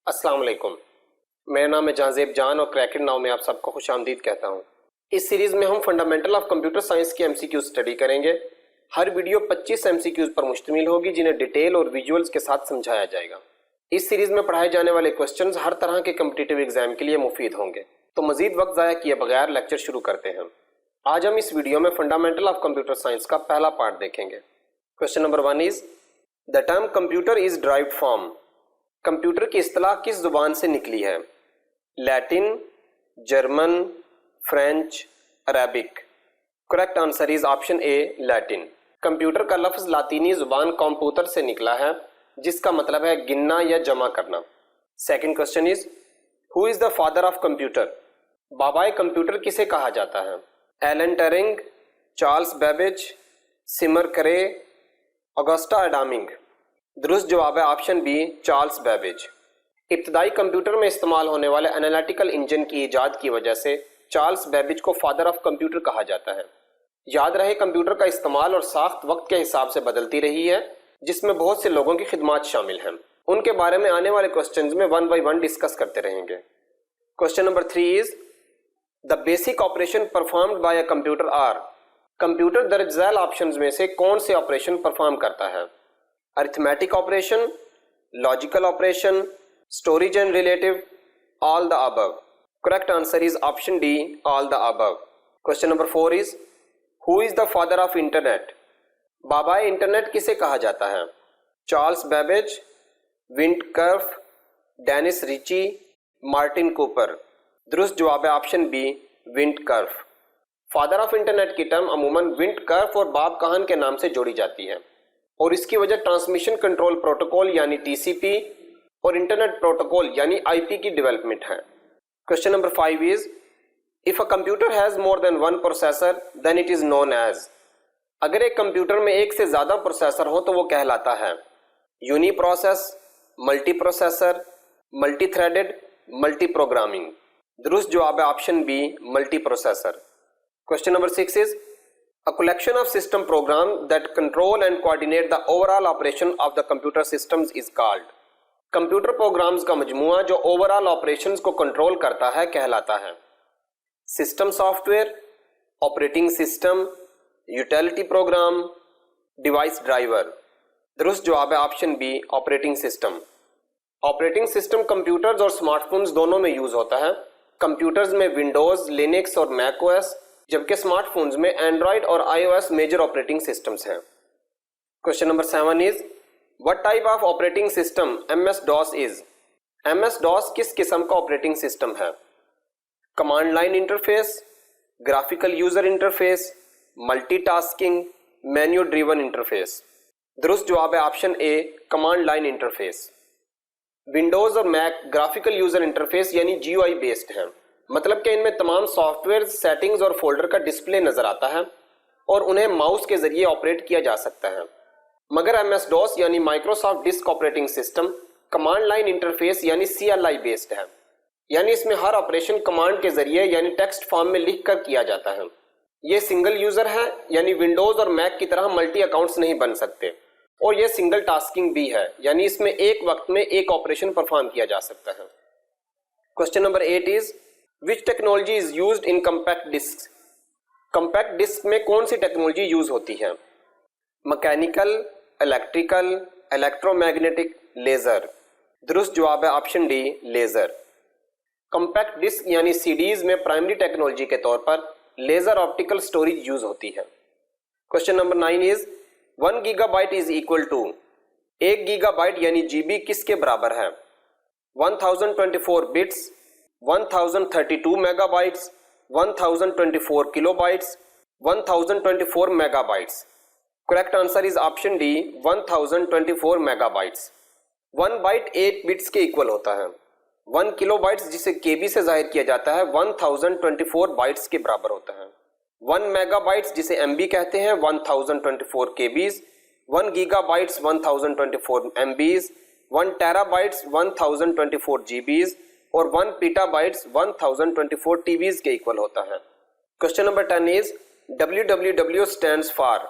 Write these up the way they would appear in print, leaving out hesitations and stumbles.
अस्सलाम वालेकुम। मेरा नाम है जहांजेब जान और क्रैकेट नाव में आप सबको खुशामदीद कहता हूँ। इस सीरीज़ में हम फंडामेंटल ऑफ कंप्यूटर साइंस की एमसीक्यू स्टडी करेंगे। हर वीडियो 25 एमसीक्यूज पर मुश्तमिल होगी जिन्हें डिटेल और विजुअल्स के साथ समझाया जाएगा। इस सीरीज़ में पढ़ाए जाने वाले क्वेश्चंस हर तरह के कम्पिटिटिव एग्जाम के लिए मुफीद होंगे। तो मजीद वक्त ज़ाया किए बगैर लेक्चर शुरू करते हैं। आज हम इस वीडियो में फंडामेंटल ऑफ कंप्यूटर साइंस का पहला पार्ट देखेंगे। Question number 1 is the term computer is derived from. Computer की इस्तिलाह किस जुबान से निकली है? Latin, German, French, Arabic. Correct answer is option A Latin. Computer का लफ्ज लातीनी जुबान कंप्यूटर से निकला है जिसका मतलब है गिनना या जमा करना। Second question is who is the father of computer. बाबाए कंप्यूटर किसे कहा जाता है? Alan Turing, Charles Babbage, Seymour Cray, Augusta Ada King. दुरुस्त जवाब है ऑप्शन बी चार्ल्स बेबेज। इब्तदाई कंप्यूटर में इस्तेमाल होने वाले एनालिटिकल इंजन की इजाद की वजह से चार्ल्स बेबेज को फादर ऑफ कंप्यूटर कहा जाता है। याद रहे कंप्यूटर का इस्तेमाल और साख्त वक्त के हिसाब से बदलती रही है जिसमें बहुत से लोगों की खिदमात शामिल हैं। उनके बारे में आने वाले क्वेश्चंस में 1 बाय 1 डिस्कस करते रहेंगे। Question number 3 is the basic operation performed by a computer are. Computer दर्ज झैल ऑप्शंस में से कौन से ऑपरेशन परफॉर्म करता है? Arithmetic operation, logical operation, storage and relative, all the above. Correct answer is option D all the above. Question number 4 is who is the father of internet. बाबाए internet किसे कहा जाता है? Charles Babbage, Vint Cerf, Dennis Ritchie, Martin Cooper. दुरुस्त जवाब है option B Vint Cerf. Father of internet की term अमूमन विंडकर्फ और बॉब काहन के नाम से जोड़ी जाती है और इसकी वजह ट्रांसमिशन कंट्रोल प्रोटोकॉल यानी टीसीपी और इंटरनेट प्रोटोकॉल यानी आईपी की डेवलपमेंट है। Question number 5 is if a computer has more than one processor then it is known as. अगर एक कंप्यूटर में एक से ज्यादा प्रोसेसर हो तो वो कहलाता है uni process, multi processor, multi threaded, multi programming. दुरुस्त जवाब है option B multi processor. Question number 6 is a collection of system programs that control and coordinate the overall operation of the computer systems is called। Computer programs का मजमूआ जो overall operations को control करता है कहलाता है system software, operating system, utility program, device driver. दुरुस्त जवाब है option B operating system. Operating system computers और स्मार्टफोन्स दोनों में यूज होता है। कंप्यूटर्स में विंडोज, लिनक्स और मैक ओएस, जबकि स्मार्टफोन्स में एंड्रॉइड और आईओएस मेजर ऑपरेटिंग सिस्टम्स हैं। Question number 7 is what type of operating system MS DOS is. MS DOS किस किस्म का ऑपरेटिंग सिस्टम है? Command line interface, graphical user interface, multitasking, menu driven interface. दुरुस्त जवाब है ऑप्शन ए command line interface. Windows और Mac graphical user interface यानी GUI based है, मतलब कि इनमें तमाम सॉफ्टवेयर, सेटिंग्स और फोल्डर का डिस्प्ले नजर आता है और उन्हें माउस के जरिए ऑपरेट किया जा सकता है। मगर एमएस डॉस यानी Microsoft disk operating system command line interface यानी सीएलआई बेस्ड है, यानी इसमें हर ऑपरेशन कमांड के जरिए यानी टेक्स्ट फॉर्म में लिख कर किया जाता है। ये सिंगल यूजर है यानी विंडोज और मैक की तरह मल्टी अकाउंट्स नहीं बन सकते और यह सिंगल टास्किंग भी है यानी इसमें एक वक्त में एक ऑपरेशन परफॉर्म किया जा सकता है। Question number 8 is Which technology is used in compact discs? compact disc में कौन सी टेक्नोलॉजी यूज होती है? Mechanical, electrical, electromagnetic, laser. दुरुस्त जवाब है option D laser. compact disc यानी सीडीज में प्राइमरी टेक्नोलॉजी के तौर पर लेजर ऑप्टिकल स्टोरेज यूज होती है। Question number 9 is 1 gigabyte is equal to. 1 gigabyte यानी जीबी किसके बराबर है? 1024 bits, 1032 megabytes, 1024 kilobytes, 1024 megabytes. Correct answer is option D 1024 megabytes. 1 byte 8 bits के इक्वल होता है। 1 किलोबाइट्स जिसे केबी से जाहिर किया जाता है 1024 बाइट्स के बराबर होता है। 1 मेगाबाइट्स जिसे एमबी कहते हैं 1024 KBs, 1 gigabytes 1024 MBs, 1 terabytes 1024 GBs और 1 पीटाबाइट्स 1024 टीबीज के इक्वल होता है। Question number 10 is www stands for.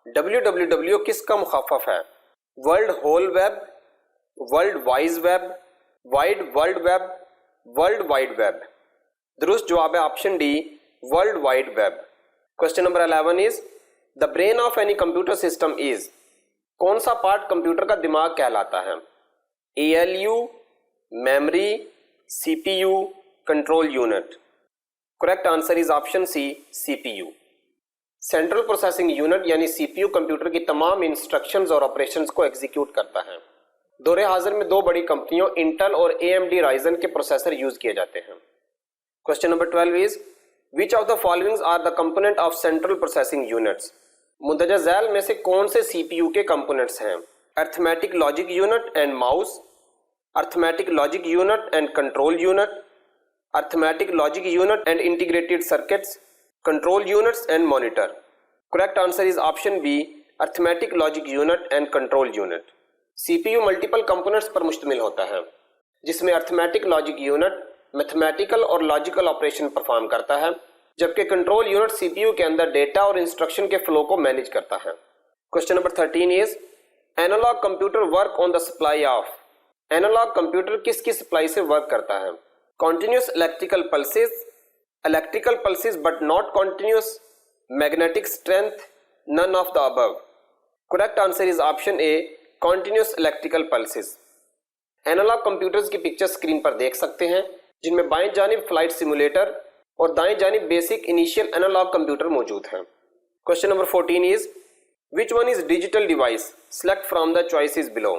www किसका मुखाफफ है? World whole web, world wise web, wide world web, world wide web. दुरुस्त जवाब है option D, world wide web. Question number 11 is the brain of any computer system is, कौन सा part computer का दिमाग कहलाता है? ALU, memory, CPU, control unit. Correct answer is option C, CPU। Central processing unit यानी CPU computer की तमाम instructions और ऑपरेशंस को एग्जीक्यूट करता है। दौरे हाजिर में दो बड़ी कंपनियों इंटेल और AMD राइजन के प्रोसेसर यूज किए जाते हैं। Question number 12 is which of the followings are the component of central processing units, मुंदरजा झैल में से कौन से CPU के कंपोनेंट्स हैं? Arithmetic logic unit and mouse, arithmetic logic unit and control unit, arithmetic logic unit and integrated circuits, control units and monitor. Correct answer is option B, arithmetic logic unit and control unit. CPU multiple components पर मुश्तमिल होता है, जिसमें arithmetic logic unit mathematical और logical operation perform करता है, जबकि control unit CPU के अंदर डेटा और इंस्ट्रक्शन के फ्लो को मैनेज करता है। Question number 13 is analog computer work on the supply of, analog computer किसकी सप्लाई से वर्क करता है? Continuous electrical pulses but not continuous, magnetic strength, none of the above. Correct answer is option A, continuous electrical pulses. Analog computers की picture screen पर देख सकते हैं, जिनमें बाएं जानिब फ्लाइट सिमुलेटर और दाएं जानिब बेसिक इनिशियल एनालॉग कंप्यूटर मौजूद है। Question number 14 is which one is digital device, select from the choices below.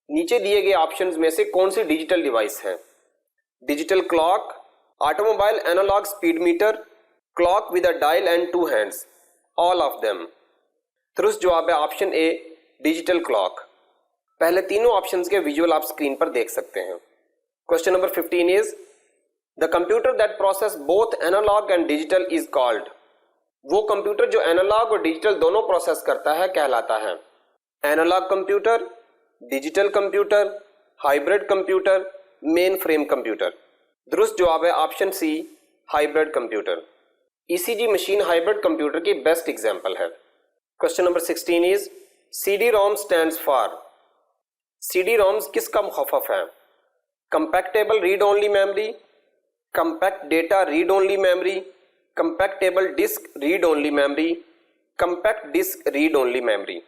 नीचे दिए गए ऑप्शंस में से कौन सी डिजिटल डिवाइस है? Digital clock, automobile analog speed meter, clock with a dial and two hands, all of them. दुरुस्त जवाब है ऑप्शन ए, डिजिटल क्लॉक। पहले तीनों ऑप्शंस के विजुअल आप स्क्रीन पर देख सकते हैं। Question number 15 is the computer that process both analog and digital is called, वो कंप्यूटर जो एनालॉग और डिजिटल दोनों प्रोसेस करता है कहलाता है? Analog computer, digital computer, hybrid computer, mainframe computer. दुरुस्त जवाब है option C, hybrid computer. ECG machine hybrid computer की बेस्ट एग्जांपल है। Question number 16 is CD-ROM stands for, CD-ROMs किसका मुखफ़फ़ है? Compactable read only memory, compact data read only memory, compactable disk read only memory, compact disk read only memory.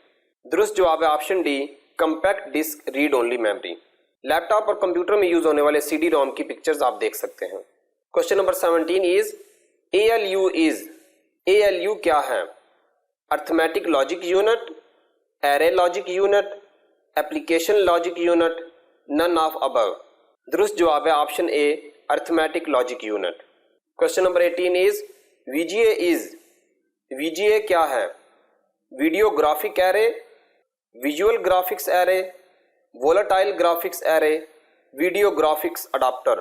दुरुस्त जवाब है option D, compact disk read only memory. Laptop और computer में use होने वाले CD-ROM की पिक्चर्स आप देख सकते हैं। क्वेश्चन नंबर 17 इज ALU क्या है? Arithmetic logic unit, array logic unit, application logic unit, none of above. दुरुस्त जवाब है option A, arithmetic logic unit. Question number 18 is VGA क्या है? Video graphic array, visual graphics array, volatile graphics array, video graphics adapter.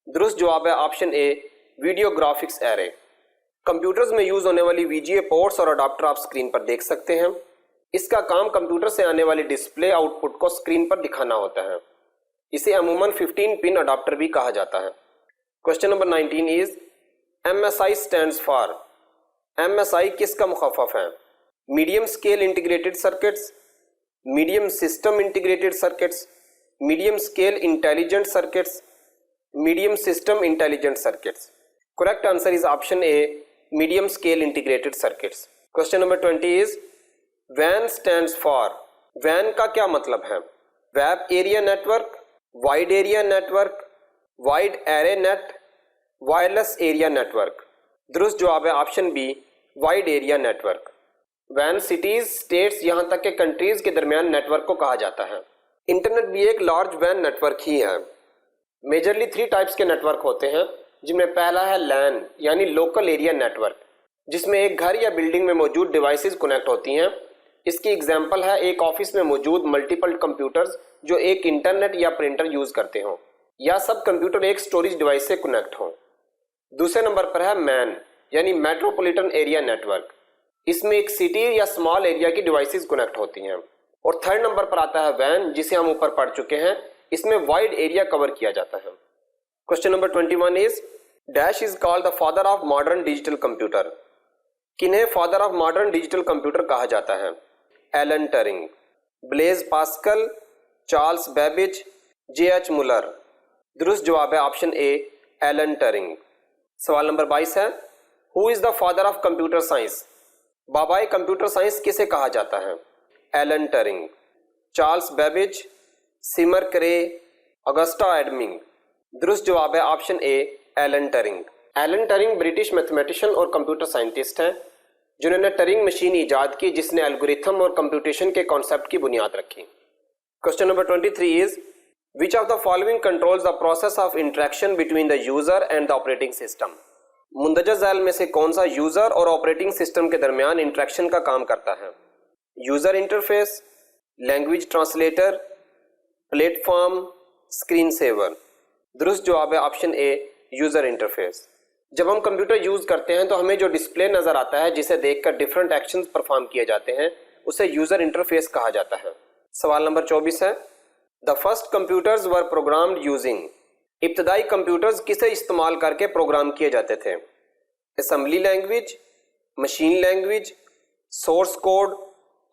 दुरुस्त जवाब है option A, video graphics array. Computers में use होने वाली VGA पोर्ट्स और अडाप्टर आप स्क्रीन पर देख सकते हैं। इसका काम कंप्यूटर से आने वाली डिस्प्ले आउटपुट को स्क्रीन पर दिखाना होता है। इसे अमूमन 15 पिन अडाप्टर भी कहा जाता है। Question number 19 is MSI stands for, MSI किसका मुखफ़फ़ है? Medium scale integrated circuits, medium system integrated circuits, medium scale intelligent circuits, medium system intelligent circuits. Correct answer is option A, medium scale integrated circuits. Question number 20 is WAN stands for, WAN का क्या मतलब है? Web area network, wide area network, wide array net, wireless area network. दुरुस्त जवाब है option B, wide area network. WAN cities, states, यहां तक के कंट्रीज के दरमियान नेटवर्क को कहा जाता है। इंटरनेट भी एक लार्ज WAN नेटवर्क ही है। मेजरली 3 टाइप्स के नेटवर्क होते हैं, जिनमें पहला है LAN यानी लोकल एरिया नेटवर्क, जिसमें एक घर या बिल्डिंग में मौजूद डिवाइसेस कनेक्ट होती हैं। इसकी एग्जांपल है एक ऑफिस में मौजूद मल्टीपल कंप्यूटर्स जो एक इंटरनेट या प्रिंटर यूज करते हों, या सब कंप्यूटर एक स्टोरेज डिवाइस से कनेक्ट हों। दूसरे नंबर पर है MAN यानी मेट्रोपॉलिटन एरिया नेटवर्क। इसमें एक सिटी या स्मॉल एरिया की डिवाइसेस कनेक्ट होती हैं। और थर्ड नंबर पर आता है WAN, जिसे हम ऊपर पढ़ चुके हैं। इसमें वाइड एरिया कवर किया जाता है। Question number 21 is dash is called the father of modern digital computer. किन्हें father of modern digital computer कहा जाता है? Alan Turing, Blaise Pascal, Charles Babbage, J.H. Muller. दुरुस्त जवाब है ऑप्शन ए एलन टरिंग। सवाल नंबर 22 है, who is the father of computer science? बाबाए कंप्यूटर साइंस किसे कहा जाता है? Alan Turing. Charles Babbage, Seymour Cray, Augusta Ada King. दुरुस्त जवाब है option A Alan Turing. Alan Turing British mathematician और कंप्यूटर साइंटिस्ट हैं जिन्होंने टरिंग मशीन इजाद की जिसने एल्गोरिथम और कंप्यूटेशन के कॉन्सेप्ट की बुनियाद रखी। Question number 23 is which of the following controls the process of interaction between the user and the operating system? मुंदरजा झैल में से कौन सा यूजर और ऑपरेटिंग सिस्टम के दरमियान इंटरेक्शन का काम करता है? User interface, language translator, platform, screensaver. दुरुस्त जवाब है ऑप्शन ए यूजर इंटरफेस। जब हम कंप्यूटर यूज करते हैं तो हमें जो डिस्प्ले नजर आता है जिसे देखकर डिफरेंट एक्शंस परफॉर्म किए जाते हैं उसे यूजर इंटरफेस कहा जाता है। सवाल नंबर 24 है, the first computers were programmed using? इब्तदाई कंप्यूटर्स किसे इस्तेमाल करके प्रोग्राम किए जाते थे? Assembly language, machine language, source code,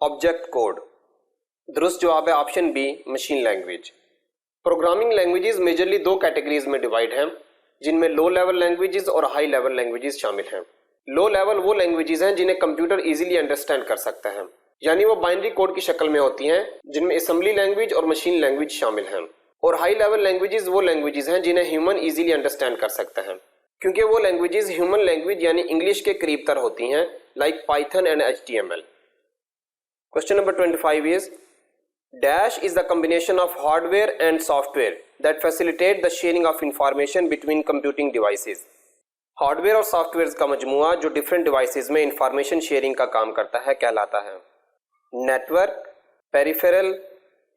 object code. दुरुस्त जवाब है option B machine language. Programming languages majorly दो कैटेगरीज में डिवाइड हैं जिनमें लो लेवल लैंग्वेजेस और हाई लेवल लैंग्वेजेस शामिल हैं। लो लेवल वो लैंग्वेजेस हैं जिन्हें कंप्यूटर इजीली अंडरस्टैंड कर सकता है, यानी वो बाइनरी कोड की शक्ल में होती हैं जिनमें असेंबली लैंग्वेज और मशीन लैंग्वेज शामिल हैं। और हाई लेवल लैंग्वेजेस वो लैंग्वेजेस हैं जिन्हें ह्यूमन इजीली अंडरस्टैंड कर सकता है क्योंकि वो लैंग्वेजेस ह्यूमन लैंग्वेज यानी इंग्लिश के करीब तर होती हैं, like Python and HTML। Question number 25 is dash is the combination of hardware and software that facilitate the sharing of information between computing devices? Hardware और सॉफ्टवेयर का मजमुआ जो डिफरेंट डिवाइसेस में इंफॉर्मेशन शेयरिंग का काम करता है कहलाता है network, peripheral,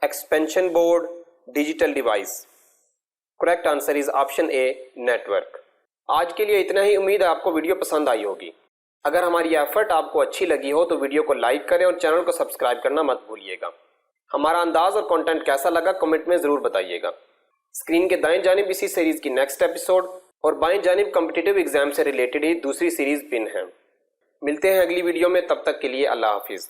expansion board, digital device. Correct answer is option a network. आज के लिए इतना ही। उम्मीद है आपको वीडियो पसंद आई होगी। अगर हमारी एफर्ट आपको अच्छी लगी हो तो वीडियो को लाइक करें और चैनल को सब्सक्राइब करना मत भूलिएगा। हमारा अंदाज और कंटेंट कैसा लगा कमेंट में जरूर बताइएगा। स्क्रीन के दाएं जानिब इसी सीरीज की नेक्स्ट एपिसोड और बाएं जानिब कॉम्पिटिटिव एग्जाम से रिलेटेड ही दूसरी सीरीज पिन है। मिलते हैं अगली वीडियो में, तब तक के लिए अल्लाह हाफिज।